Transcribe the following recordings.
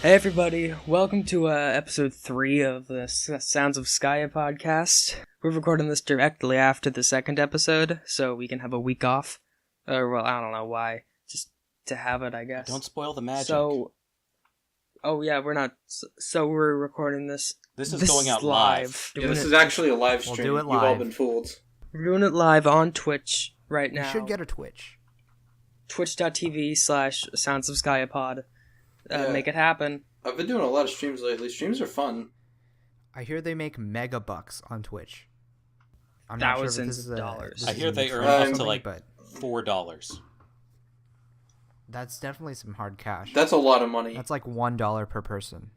Hey everybody, welcome to episode 3 of the Sounds of Skaia podcast. We're recording this directly after the second episode, so we can have a week off. Well, I don't know why. Just to have it, I guess. Don't spoil the magic. So, we're not. So we're recording this. This is going out live. Yeah, this is actually a live stream. We'll do it live. You've all been fooled. We're doing it live on Twitch right now. You should get a Twitch. Twitch.tv/Sounds of Skaia pod. Make it happen. I've been doing a lot of streams lately. Streams are fun. I hear they make mega bucks on Twitch. I'm Thousands not sure if this is dollars. I hear they earn up to like $4. That's definitely some hard cash. That's a lot of money. That's like $1 per person.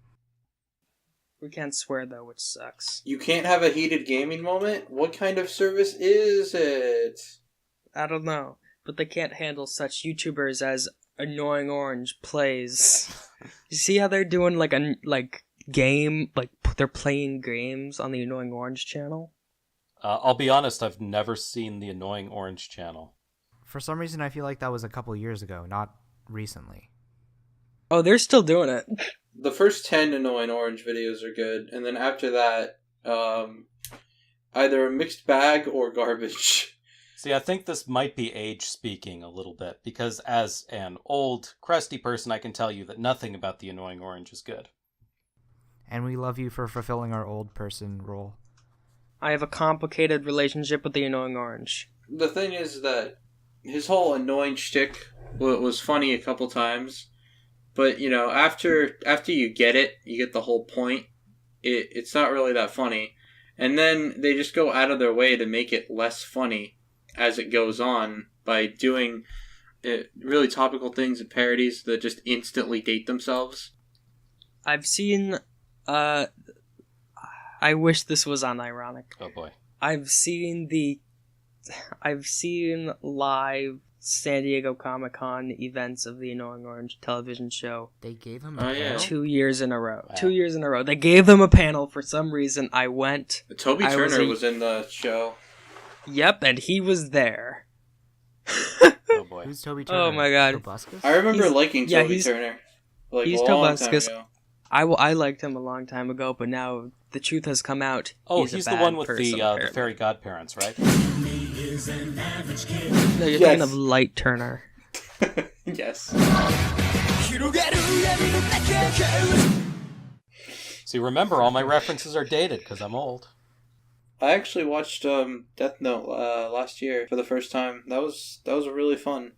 We can't swear though, which sucks. You can't have a heated gaming moment? What kind of service is it? I don't know, but they can't handle such YouTubers as Annoying Orange Plays. You see how they're doing they're playing games on the Annoying Orange channel? I'll be honest, I've never seen the Annoying Orange channel. For some reason, I feel like that was a couple years ago, not recently. Oh, they're still doing it. The first 10 Annoying Orange videos are good, and then after that, either a mixed bag or garbage. See, I think this might be age speaking a little bit, because as an old, crusty person, I can tell you that nothing about the Annoying Orange is good. And we love you for fulfilling our old person role. I have a complicated relationship with the Annoying Orange. The thing is that his whole annoying shtick was funny a couple times, but, you know, after you get it, you get the whole point, it's not really that funny. And then they just go out of their way to make it less funny as it goes on by doing really topical things and parodies that just instantly date themselves. I've seen, I wish this was unironic. Oh boy. I've seen live San Diego Comic-Con events of the Annoying Orange television show. They gave him a panel? 2 years in a row. Wow. 2 years in a row. They gave them a panel for some reason. I went. Toby Turner was in the show. Yep, and he was there. Oh boy. Who's Toby Turner? Oh my god. Tobuscus? I remember liking Toby Turner. He's a long time Tobuscus. ago. I liked him a long time ago, but now the truth has come out. Oh, he's the a bad one with person, the fairy godparents, right? No, you're thinking of Light Turner. Yes. See, remember, all my references are dated, because I'm old. I actually watched Death Note last year for the first time. That was really fun.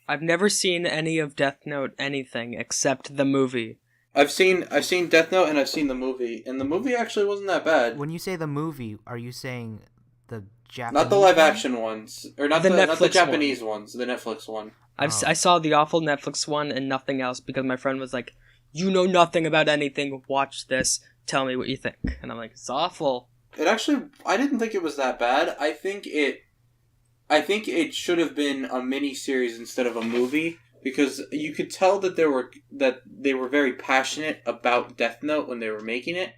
I've never seen any of Death Note anything except the movie. I've seen Death Note and I've seen the movie, and the movie actually wasn't that bad. When you say the movie, are you saying the Japanese Not the live action ones, or not The the Netflix Japanese ones, the Netflix one. I saw the awful Netflix one and nothing else because my friend was like, "You know nothing about anything. Watch this. Tell me what you think." And I'm like, "It's awful." I didn't think it was that bad. I think it should have been a mini series instead of a movie, because you could tell that they were very passionate about Death Note when they were making it,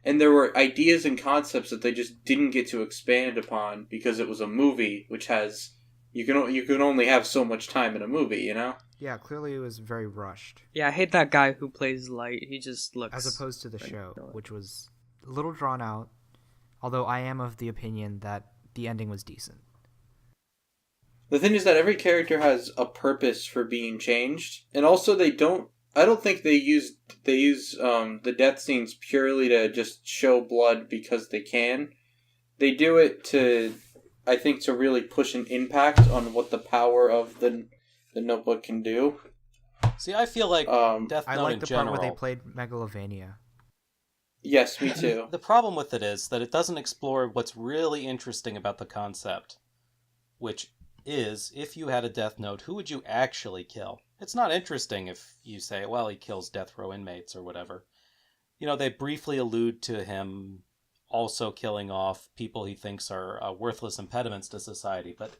and there were ideas and concepts that they just didn't get to expand upon because it was a movie, which has you can only have so much time in a movie, you know? Yeah, clearly it was very rushed. Yeah, I hate that guy who plays Light. He just looks... As opposed to the show, which was a little drawn out, although I am of the opinion that the ending was decent. The thing is that every character has a purpose for being changed, and also I don't think they use the death scenes purely to just show blood because they can. They do it to really push an impact on what the power of the Notebook can do. See, I feel like Death Note I like in the general... part where they played Megalovania. Yes, me too. The problem with it is that it doesn't explore what's really interesting about the concept, which is, if you had a Death Note, who would you actually kill? It's not interesting if you say, well, he kills death row inmates or whatever. You know, they briefly allude to him also killing off people he thinks are worthless impediments to society, but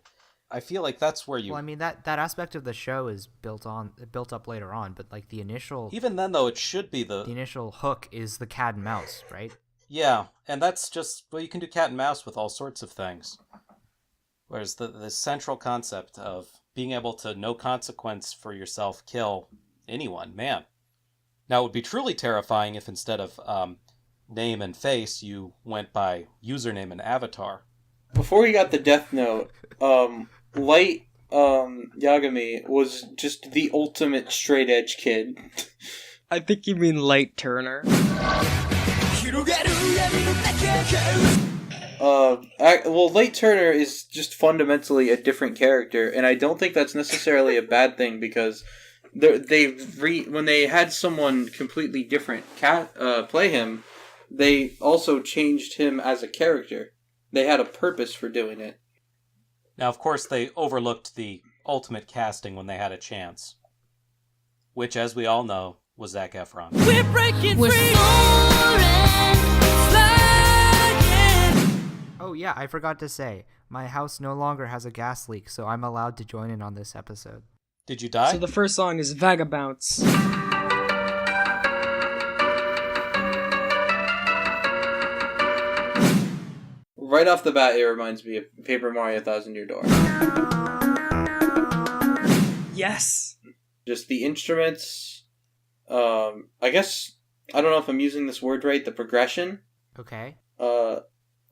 I feel like that's where you... Well, I mean, that aspect of the show is built up later on, but like the initial... Even then, though, it should be The initial hook is the cat and mouse, right? Yeah, and that's just... Well, you can do cat and mouse with all sorts of things. Whereas the central concept of being able to, no consequence for yourself, kill anyone, man, Now, it would be truly terrifying if instead of name and face, you went by username and avatar. Before he got the Death Note, Light Yagami was just the ultimate straight edge kid. I think you mean Light Turner. Well, Light Turner is just fundamentally a different character, and I don't think that's necessarily a bad thing because when they had someone completely different play him, they also changed him as a character. They had a purpose for doing it. Now, of course, they overlooked the ultimate casting when they had a chance, which, as we all know, was Zac Efron. We're breaking free. Oh yeah, I forgot to say, my house no longer has a gas leak, so I'm allowed to join in on this episode. Did you die? So the first song is Vagabounce. Right off the bat, it reminds me of Paper Mario Thousand Year Door. Yes! Just the instruments, I guess, I don't know if I'm using this word right, the progression. Okay.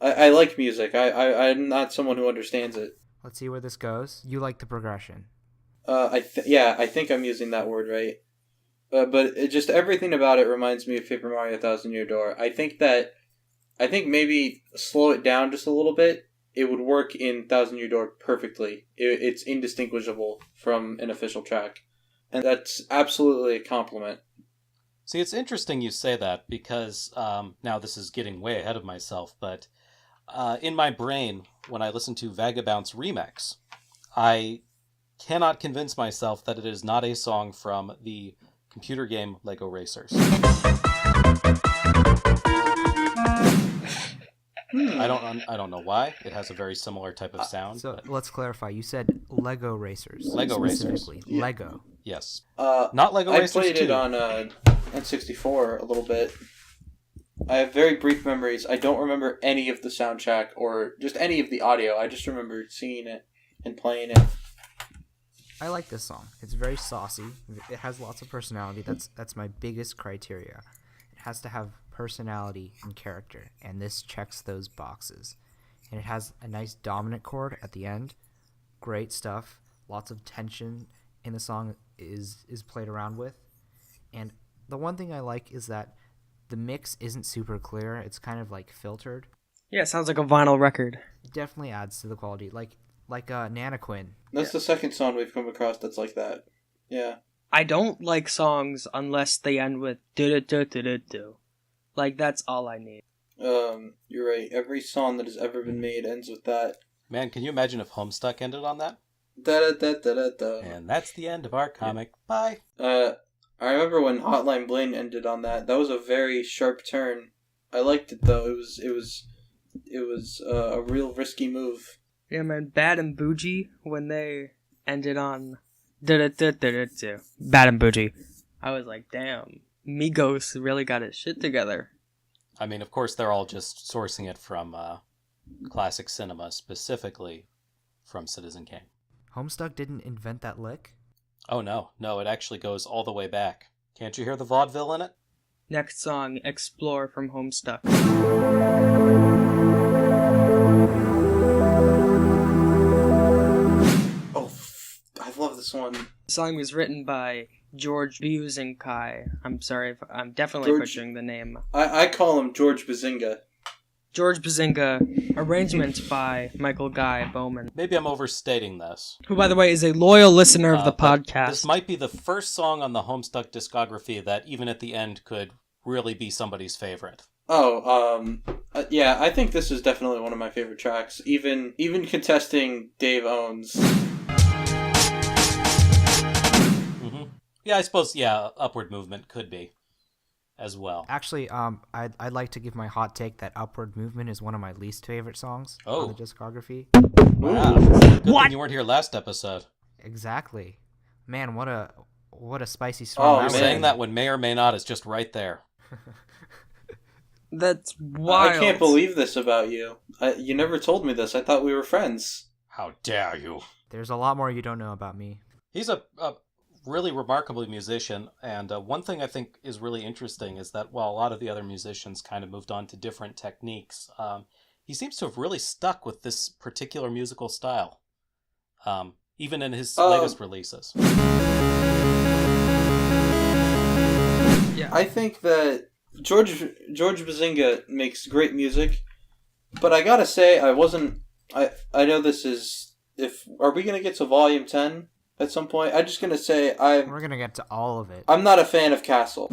I like music. I'm not someone who understands it. Let's see where this goes. You like the progression. I think I'm using that word right. But just everything about it reminds me of Paper Mario Thousand Year Door. I think maybe slow it down just a little bit. It would work in Thousand Year Door perfectly. It's indistinguishable from an official track. And that's absolutely a compliment. See, it's interesting you say that because, now this is getting way ahead of myself, but in my brain, when I listen to Vagabounce Remix, I cannot convince myself that it is not a song from the computer game Lego Racers. I don't know why. It has a very similar type of sound. So let's clarify. You said Lego Racers. Lego Racers. Yeah. Lego. Yes. Not Lego I Racers played 2. it on N64 a little bit. I have very brief memories. I don't remember any of the soundtrack or just any of the audio. I just remember seeing it and playing it. I like this song. It's very saucy. It has lots of personality. That's my biggest criteria. It has to have personality and character, and this checks those boxes. And it has a nice dominant chord at the end. Great stuff. Lots of tension in the song is played around with. And the one thing I like is that the mix isn't super clear. It's kind of like filtered. Yeah, it sounds like a vinyl record. It definitely adds to the quality. Like Nana Quinn. That's the second song we've come across that's like that. Yeah. I don't like songs unless they end with do-do-do-do-do-do. Like, that's all I need. You're right. Every song that has ever been made ends with that. Man, can you imagine if Homestuck ended on that? Da-da-da-da-da-da. And that's the end of our comic. Bye. I remember when Hotline Bling ended on that. That was a very sharp turn. I liked it though. It was a real risky move. Yeah, man, Bad and Bougie, when they ended on do-do-do-do-do-do. Bad and Bougie. I was like, damn, Migos really got his shit together. I mean, of course, they're all just sourcing it from classic cinema, specifically from Citizen Kane. Homestuck didn't invent that lick? Oh, no, it actually goes all the way back. Can't you hear the vaudeville in it? Next song, Explore from Homestuck. Oh, I love this one. The song was written by George Buzinkai. I'm sorry if I'm definitely butchering the name. I call him George Bazinga. George Bazinga, arrangements by Michael Guy Bowman, Maybe I'm overstating this. who, by the way, is a loyal listener of the but podcast. This might be the first song on the Homestuck discography that, even at the end, could really be somebody's favorite. Yeah, I think this is definitely one of my favorite tracks, even contesting Dave Owens. Mm-hmm. Yeah, I suppose, Upward Movement could be as well. Actually, I'd like to give my hot take that Upward Movement is one of my least favorite songs on the discography. Wow. Good thing you weren't here last episode. Exactly. Man, what a spicy storm. You're saying that when may or may not is just right there. That's wild. I can't believe this about you. You never told me this. I thought we were friends. How dare you? There's a lot more you don't know about me. He's a really remarkable musician, and one thing I think is really interesting is that while a lot of the other musicians kind of moved on to different techniques, he seems to have really stuck with this particular musical style, even in his latest releases. Yeah. I think that George Bazinga makes great music, but I gotta say, I know this is... Are we gonna get to Volume 10 at some point? I'm just gonna say We're gonna get to all of it. I'm not a fan of Castle.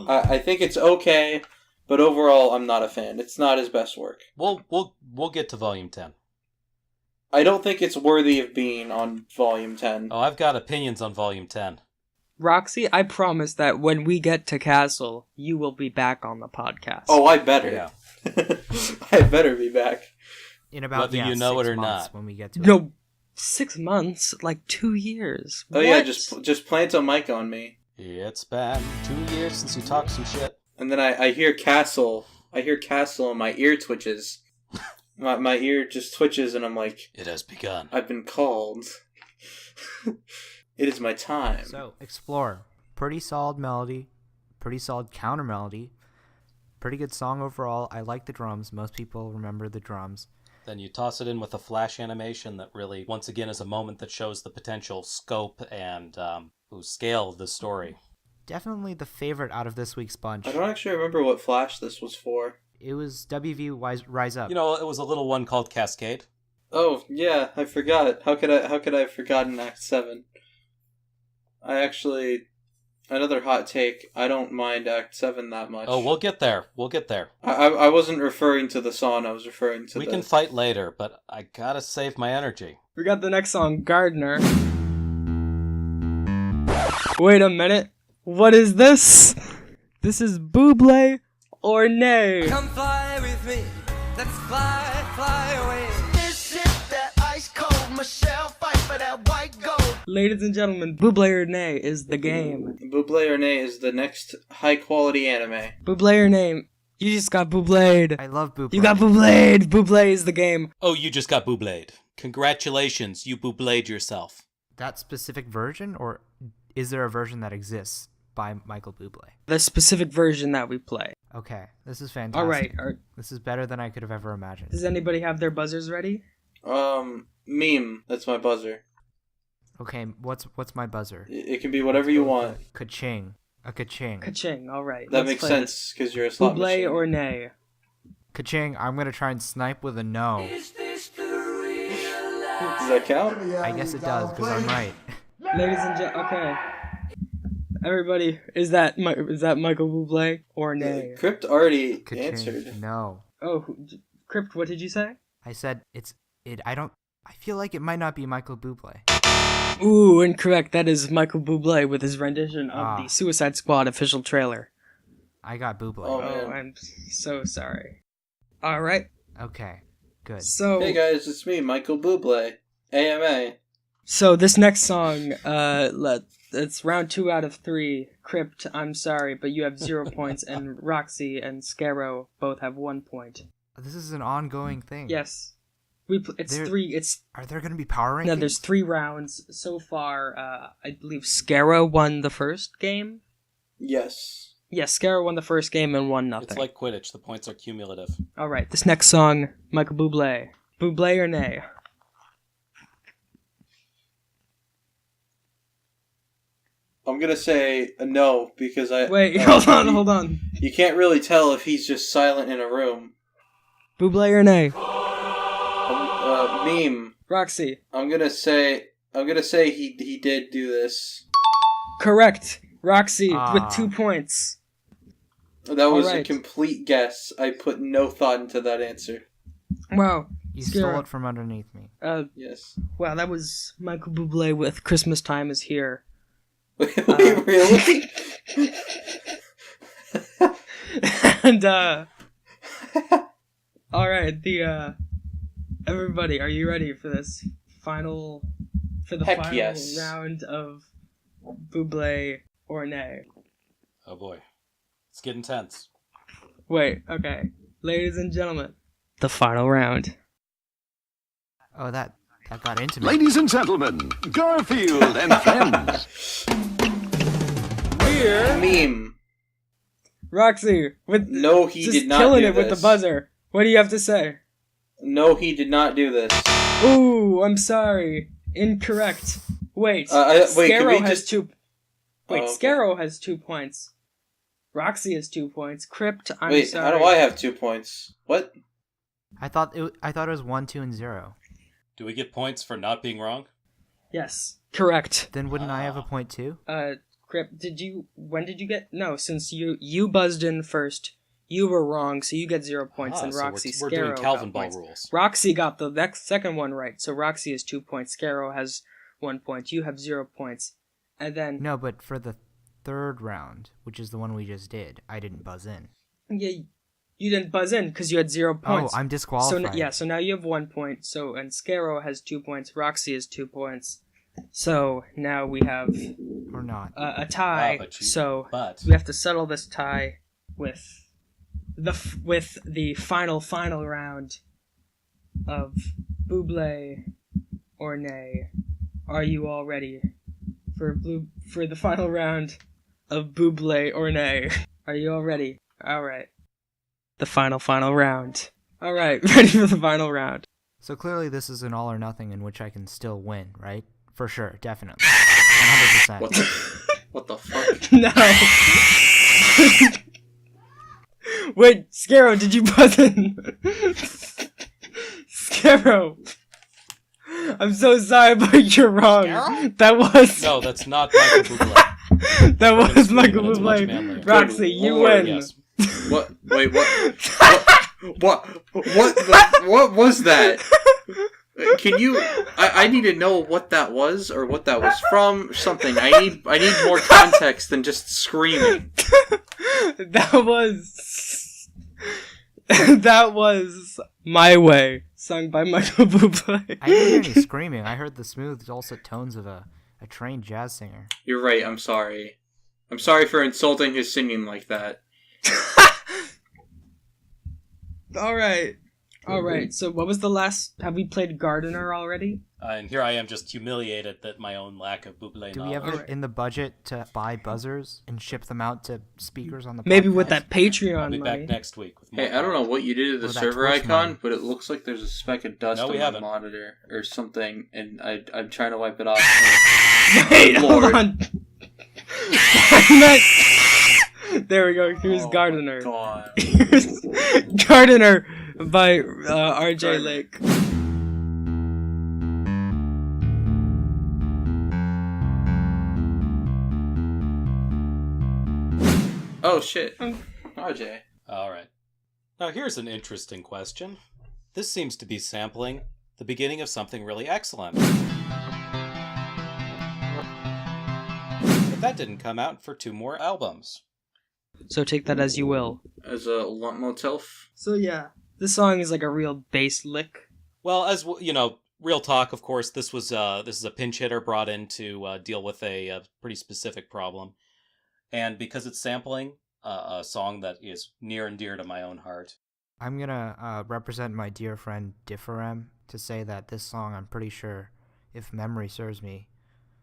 I think it's okay, but overall, I'm not a fan. It's not his best work. We'll get to Volume 10. I don't think it's worthy of being on Volume 10. Oh, I've got opinions on Volume 10. Roxy, I promise that when we get to Castle, you will be back on the podcast. Oh, I better. Yeah. I better be back. In about Whether you know 6 it or months not. when we get to it. No, 6 months? Like 2 years. Oh, What? yeah, just plant a mic on me. It's been 2 years since you talked some shit. And then I hear Castle. I hear Castle and my ear twitches. My ear just twitches and I'm like, It has begun. I've been called. It is my time. So, Explore. Pretty solid melody. Pretty solid counter melody. Pretty good song overall. I like the drums. Most people remember the drums. Then you toss it in with a flash animation that really, once again, is a moment that shows the potential scope and scale of the story. Definitely the favorite out of this week's bunch. I don't actually remember what Flash this was for. It was WV Rise Up. You know, it was a little one called Cascade. Oh, yeah, I forgot. How could I have forgotten Act 7? Another hot take, I don't mind Act 7 that much. Oh, we'll get there. I wasn't referring to the song, I was referring to We can fight later, but I gotta save my energy. We got the next song, Gardener. Wait a minute. What is this? This is Buble or Nay. Come fly with me. Let's fly away. This is that ice cold Michelle fight for that white gold. Ladies and gentlemen, Buble or Nay is the game. Buble or Nay is the next high-quality anime. Buble or Nay, you just got bubléed. I love Buble. You got bubléed. Buble is the game. Oh, you just got bubléed. Congratulations, you bubléed yourself. That specific version, or is there a version that exists by Michael Bublé? The specific version that we play. Okay, this is fantastic. All right. This is better than I could have ever imagined. Does anybody have their buzzers ready? Meme. That's my buzzer. Okay, what's my buzzer? It can be whatever you want. Ka-ching. A ka-ching. Ka-ching. All right. That makes sense, because you're a slot machine. Buble or Nay? Ka-ching, I'm going to try and snipe with a no. Does that count? I guess it does, because I'm right. Ladies and gentlemen, okay. Everybody, is that Michael Bublé or Nay? Crypt already Ka-ching, answered. no. Oh, Crypt, what did you say? I said I feel like it might not be Michael Bublé. Ooh, incorrect. That is Michael Bublé with his rendition of the Suicide Squad official trailer. I got Bublé. Oh, Oh, man. I'm so sorry. All right. Okay, good. So, Hey guys, it's me, Michael Bublé. AMA. so this next song, it's round 2 out of 3. Crypt, I'm sorry, but you have 0 points, and Roxy and Scarrow both have 1 point. This is an ongoing thing. Yes, it's There- 3. It's Are there going to be power rankings? no. There's 3 rounds so far. I believe Scarrow won the first game. Yes. Yes, Scarrow won the first game and won nothing. It's like Quidditch. The points are cumulative. All right, this next song, Michael Bublé. Bublé or Nay? I'm gonna say no, because Wait, hold on. You can't really tell if he's just silent in a room. Bublé or Nay? Meme. Roxy. I'm gonna say he did do this. Correct. Roxy with Ah. 2 points. That was a Alright. complete guess. I put no thought into that answer. Wow. You Scarrow. stole it from underneath me. Yes. Wow, that was Michael Bublé with Christmas Time is Here. Wait, really? And, alright, everybody, are you ready for this final Heck yes. round of Bublé or Nay? Oh boy. It's getting intense. Wait, okay. Ladies and gentlemen, the final round. Oh, that That got into me. Ladies and gentlemen, Garfield and friends. Here, Meme. Roxy with No, he just did not killing do it with the this. buzzer. What do you have to say? No, he did not do this. Ooh, I'm sorry. Incorrect. Wait, wait, can we Scarrow has just- 2. Wait, Oh, okay. Scarrow has 2 points. Roxy has 2 points. Crypt, I'm Wait, sorry. how do I have 2 points? What? I thought it was 1, 2, and 0. Do we get points for not being wrong? Yes, correct. Then wouldn't I have a point too? Crypt, when did you get? No, since you buzzed in first, you were wrong, so you get 0 points, and So Roxy, we're Scarrow doing Calvin got Ball points. rules. Roxy got the second one right, so Roxy has 2 points. Scarrow has 1 point. You have 0 points, and then No, but for the third round, which is the one we just did, I didn't buzz in. yeah, you didn't buzz in because you had 0 points. Oh, I'm disqualified. So now you have 1 point. So and Scarrow has 2 points. Roxy has 2 points. So now we have Or not. a tie. But We have to settle this tie with the final round of Buble or Nay. Are you all ready for the final round of Buble or Nay? Are you all ready? All right. The final round. All right, ready for the final round. So clearly this is an all or nothing in which I can still win, right? For sure, definitely. 100%. What the fuck? No. Wait, Scarrow, did you buzz in? Scarrow. I'm so sorry, but you're wrong. Scarrow? That was no, that's not Michael Bublé. that was Michael That's much Bublé. manlier. Roxy, you Lord, win. Yes. What? Wait, what was that? Can you? I need to know what that was or what that was from. Something. I need more context than just screaming. That was My Way, sung by Michael Bublé. I didn't hear any screaming. I heard the smooth, dulcet tones of a trained jazz singer. You're right. I'm sorry. I'm sorry for insulting his singing like that. All right. So what was the last? Have we played Gardener already? And here I am just humiliated that my own lack of Bublé Do we have knowledge. it in the budget to buy buzzers and ship them out to speakers on the Maybe podcast? with that Patreon I'll be money. back next week with more. Hey, I don't know what you did to the Or that server Twitch icon, money. but it looks like there's a speck of dust No, we on my haven't. monitor or something, and I'm trying to wipe it off. Wait, hold Lord. on. There we go. Here's Gardener. God. Here's Gardener by R.J. Lake. Oh shit. RJ. All right. Now here's an interesting question. This seems to be sampling the beginning of something really excellent. But that didn't come out for 2 more albums. So take that as you will. As a lump motelf. So yeah, this song is like a real bass lick. Well, as you know, real talk. Of course, this is a pinch hitter brought in to deal with a pretty specific problem, and because it's sampling a song that is near and dear to my own heart. I'm gonna represent my dear friend Differem to say that this song, I'm pretty sure, if memory serves me,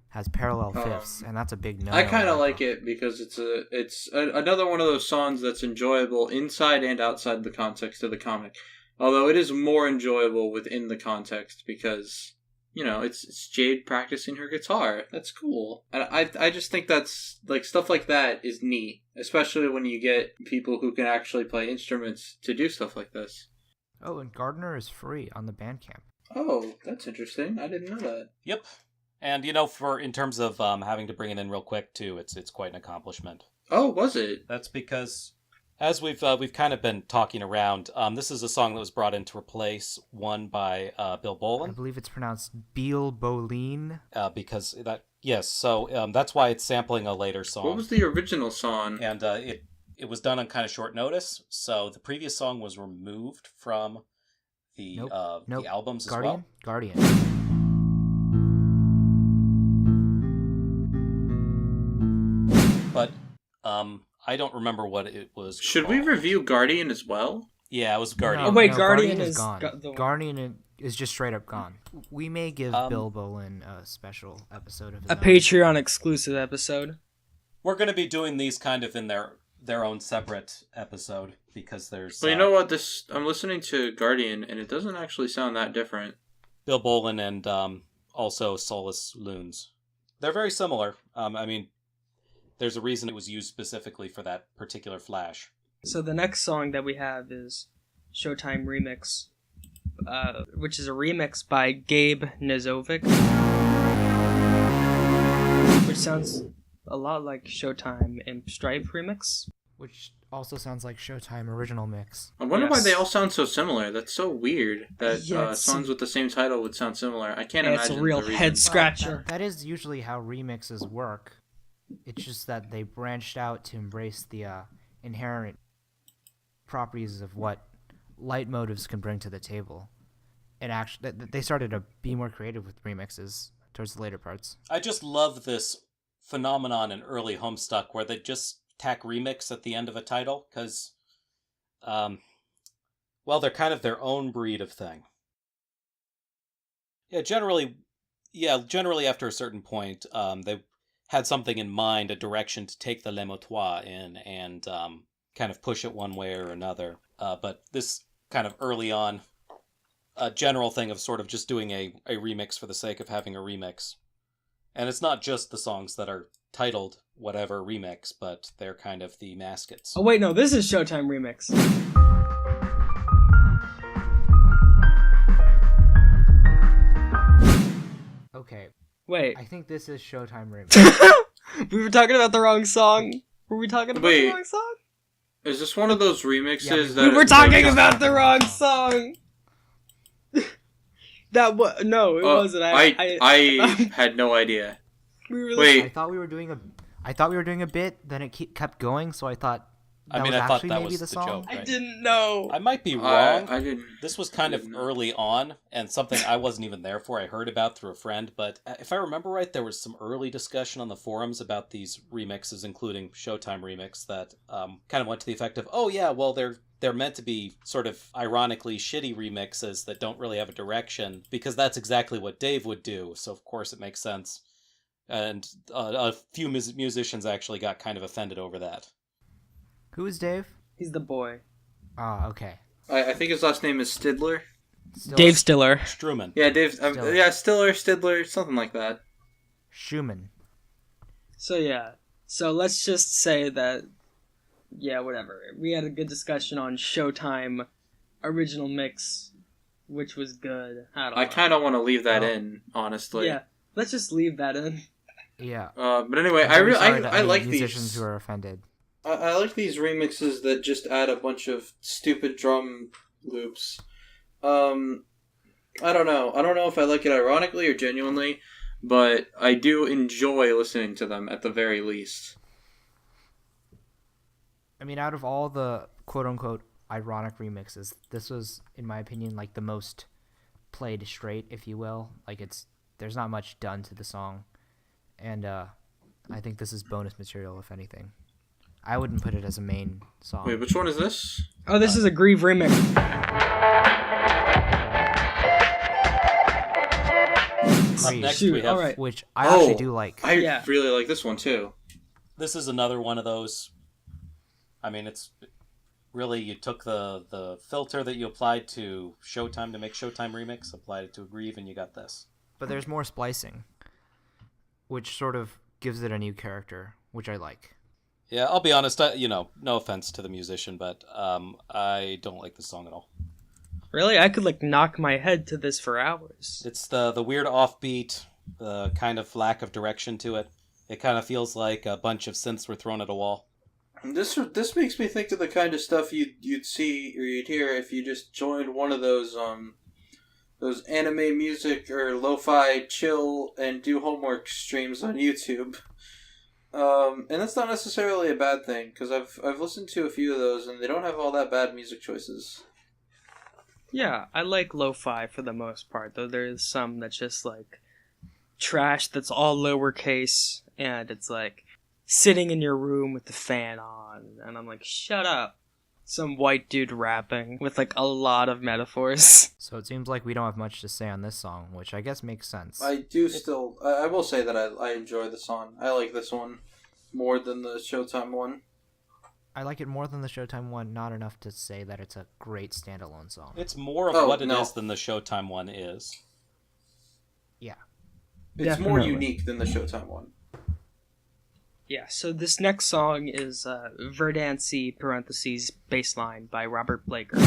has parallel fifths, and that's a big no. I kind of like it because it's another one of those songs that's enjoyable inside and outside the context of the comic. Although it is more enjoyable within the context because, you know, it's Jade practicing her guitar. That's cool. And I just think that's, like, stuff like that is neat. Especially when you get people who can actually play instruments to do stuff like this. Oh, and Gardener is free on the Bandcamp. Oh, that's interesting. I didn't know that. Yep. And, you know, in terms of having to bring it in real quick, too, it's quite an accomplishment. Oh, was it? That's because, as we've kind of been talking around, this is a song that was brought in to replace one by Bill I Bolin. believe it's pronounced Beal Bolin. Because so that's why it's sampling a later song. What was the original song? And it was done on kind of short notice, so the previous song was removed from the Nope. albums as Guardian? well. Guardian. But I don't remember what it was. Should we called. review Guardian as well? Yeah, it was Guardian. Oh, wait, No, Guardian is is gone. the one. Guardian is just straight up gone. We may give Bill Bolin a special episode of his A own. Patreon exclusive episode. We're going to be doing these kind of in their own separate episode because there's. Well, you know what? I'm listening to Guardian, and it doesn't actually sound that different. Bill Bolin and also Solus Loons. They're very similar. I mean, there's a reason it was used specifically for that particular flash. So the next song that we have is Showtime Remix, which is a remix by Gabe Nezovic, which sounds a lot like Showtime and Strife Remix. Which also sounds like Showtime original mix. I wonder why Yes. they all sound so similar. That's so weird that Yeah, it's- songs with the same title would sound similar. I can't Yeah, imagine. it's a real the reason. head scratcher. That is usually how remixes work. It's just that they branched out to embrace the inherent properties of what light motives can bring to the table. And actually, they started to be more creative with remixes towards the later parts. I just love this phenomenon in early Homestuck where they just tack remix at the end of a title because, well, they're kind of their own breed of thing. Generally after a certain point, they had something in mind, a direction to take the Le Motois in and kind of push it one way or another. But this kind of early on, a general thing of sort of just doing a remix for the sake of having a remix. And it's not just the songs that are titled whatever remix, but they're kind of the maskets. Oh wait, no, this is Showtime Remix. Okay, Wait, I think this is Showtime remix. we were talking about the wrong song. Were we talking about Wait. the wrong song? Is this one of those remixes Yeah, that We were talking about the wrong song. That was no, it wasn't. I had no idea. we were Wait. I thought we were doing a bit. Then it kept going, so I thought that was I thought actually that maybe was the the song. joke. I Right. didn't know. I might be wrong. I didn't. This was kind of didn't know. early on, and something I wasn't even there for. I heard about through a friend, but if I remember right, there was some early discussion on the forums about these remixes, including Showtime Remix, that kind of went to the effect of, oh yeah, well they're meant to be sort of ironically shitty remixes that don't really have a direction, because that's exactly what Dave would do, so of course it makes sense. And a few musicians actually got kind of offended over that. Who is Dave? He's the boy. Ah, okay. I think his last name is Stidler. Still Dave Stiller. Struman. Yeah, Dave. Stiller. Yeah, Stidler, something like that. Schumann. So yeah. So let's just say that, yeah, whatever. We had a good discussion on Showtime original mix, which was good. I don't know. I kind of want to leave that Oh. in, honestly. Yeah, let's just leave that in. Yeah. But anyway, I'm very sorry to I any like musicians these. who are offended. I like these remixes that just add a bunch of stupid drum loops. I don't know. I don't know if I like it ironically or genuinely, but I do enjoy listening to them at the very least. I mean, out of all the quote-unquote ironic remixes, this was, in my opinion, like the most played straight, if you will. Like, there's not much done to the song, and I think this is bonus material, if anything. I wouldn't put it as a main song. Wait, which one is this? Oh, this is a Aggrieve remix. Up next Shoot, we have alright. Which I actually do like. I Yeah. really like this one too. This is another one of those. I mean, it's really, you took the filter that you applied to Showtime to make Showtime Remix, applied it to Aggrieve, and you got this. But there's more splicing, which sort of gives it a new character, which I like. Yeah, I'll be honest, no offense to the musician, but I don't like this song at all. Really? I could knock my head to this for hours. It's the weird offbeat, the kind of lack of direction to it. It kind of feels like a bunch of synths were thrown at a wall. This makes me think of the kind of stuff you'd see or you'd hear if you just joined one of those anime music or lo-fi chill and do homework streams on YouTube. And that's not necessarily a bad thing, because I've listened to a few of those and they don't have all that bad music choices. Yeah, I like lo-fi for the most part, though there's some that's just trash that's all lowercase, and it's sitting in your room with the fan on, and I'm like, shut up. some white dude rapping with like a lot of metaphors. So it seems like we don't have much to say on this song, which I guess makes sense. I will say that I enjoy the song. I like this one more than the Showtime one. I like it more than the Showtime one, not enough to say that it's a great standalone song. It's more of what it is than the Showtime one is. Yeah. It's Definitely. more unique than the Showtime one. Yeah, so this next song is Verdancy parentheses bassline by Robert Blaker.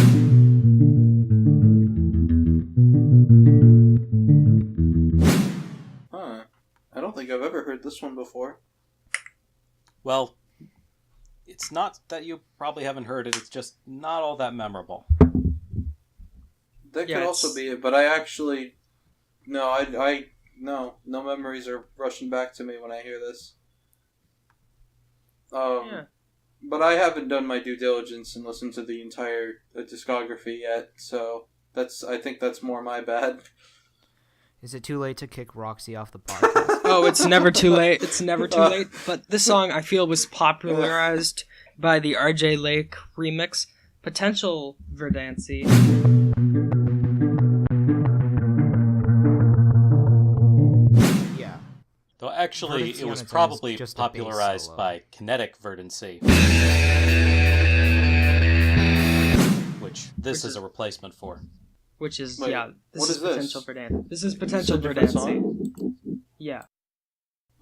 Huh. I don't think I've ever heard this one before. Well, it's not that you probably haven't heard it, it's just not all that memorable. That Yeah, could also be it, but I actually... No, no memories are rushing back to me when I hear this. Yeah. But I haven't done my due diligence and listened to the entire discography yet, so I think that's more my bad. Is it too late to kick Roxy off the podcast? Oh, it's never too late. It's never too late. But this song, I feel, was popularized by the RJ Lake remix, Potential Verdancy. Yeah. Though actually, Verdancy it on was its own probably is just a bass popularized solo. by Kinetic Verdancy. Which this is a replacement for. Which is, Wait, this what is is this? Potential Verdancy. This is Potential It's a different Verdancy. Yeah.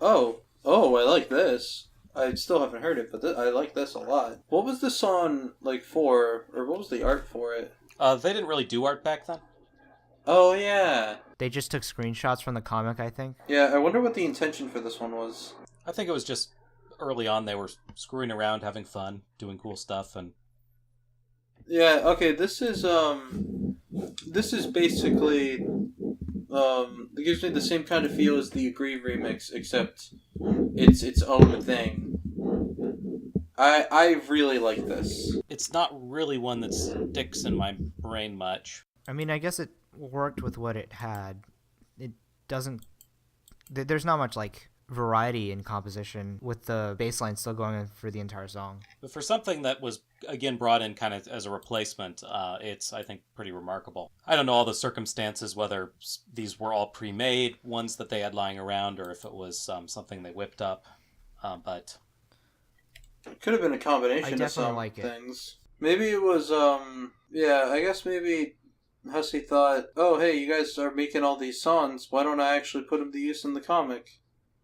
Oh, I like this. I still haven't heard it, but I like this a lot. What was the song, like, for, or what was the art for it? They didn't really do art back then. Oh, yeah. They just took screenshots from the comic, I think. Yeah, I wonder what the intention for this one was. I think it was just early on they were screwing around, having fun, doing cool stuff, and... Yeah, okay, this is basically, it gives me the same kind of feel as the Aggrieve remix, except it's its own thing. I really like this. It's not really one that sticks in my brain much. I mean, I guess it worked with what it had. It doesn't... There's not much, like, variety in composition, with the bass line still going for the entire song. But for something that was, again, brought in kind of as a replacement, it's, I think, pretty remarkable. I don't know all the circumstances, whether these were all pre-made, ones that they had lying around, or if it was something they whipped up, but... It could have been a combination of definitely some like it. things. Maybe it was, yeah, I guess maybe Hussey thought, oh, hey, you guys are making all these songs, why don't I actually put them to use in the comic?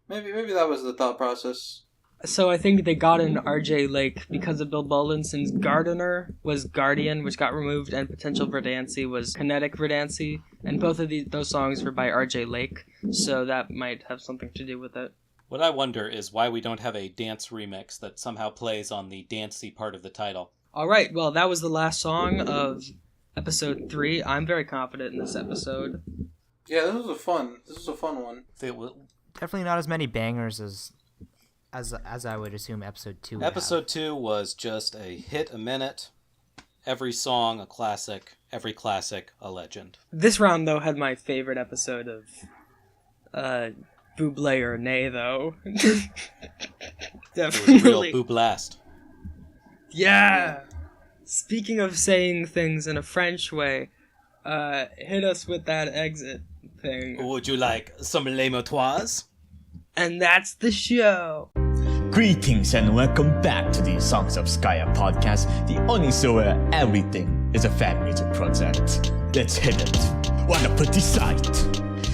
Maybe that was the thought process. So I think they got in RJ Lake because of Bill Bolin, since Gardener was Guardian, which got removed, and Potential Verdancy was Kinetic Verdancy, and both of those songs were by RJ Lake, so that might have something to do with it. What I wonder is why we don't have a dance remix that somehow plays on the dancey part of the title. Alright, well, that was the last song of episode 3. I'm very confident in this episode. Yeah, this was a fun one. Definitely not as many bangers as I would assume episode 2 would have. Episode 2 was just a hit a minute. Every song a classic, every classic a legend. This round, though, had my favorite episode of Buble or Nay, though. It Definitely. was real booblast. Yeah! Speaking of saying things in a French way, hit us with that exit thing. Would you like some les motoires? And that's the show! Greetings and welcome back to the Songs of Skaia podcast, the only show where everything is a fan music project. Let's hit it. Wanna put this sight?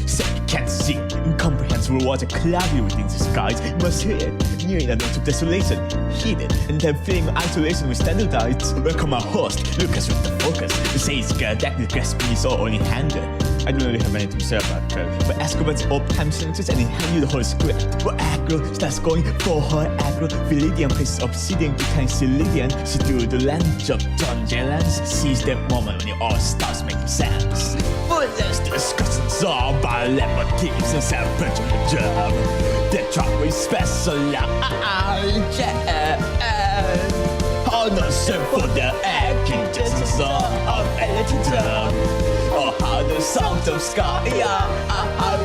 Say you can't see, incomprehensible water cloudy within the skies. You must hear it, nearing the notes of desolation. Heed it, and then feeling isolation with standardized. Welcome our host, Lucas with the focus. The say it's good that the guest piece or only handed. I don't really have anything to say about Curt, but ask about old time sentences and he hand you the whole script. Where Aggro starts going for her Aggro, Viridian places obsidian to kind Celidian. She do the land job, John Jelans. Seize that moment when it all starts making sense. For this discussion solved by lemon-teams and savage on the job. The drop is special, all the serve for the acting, just a song of editing. Oh, how the songs of Skaia are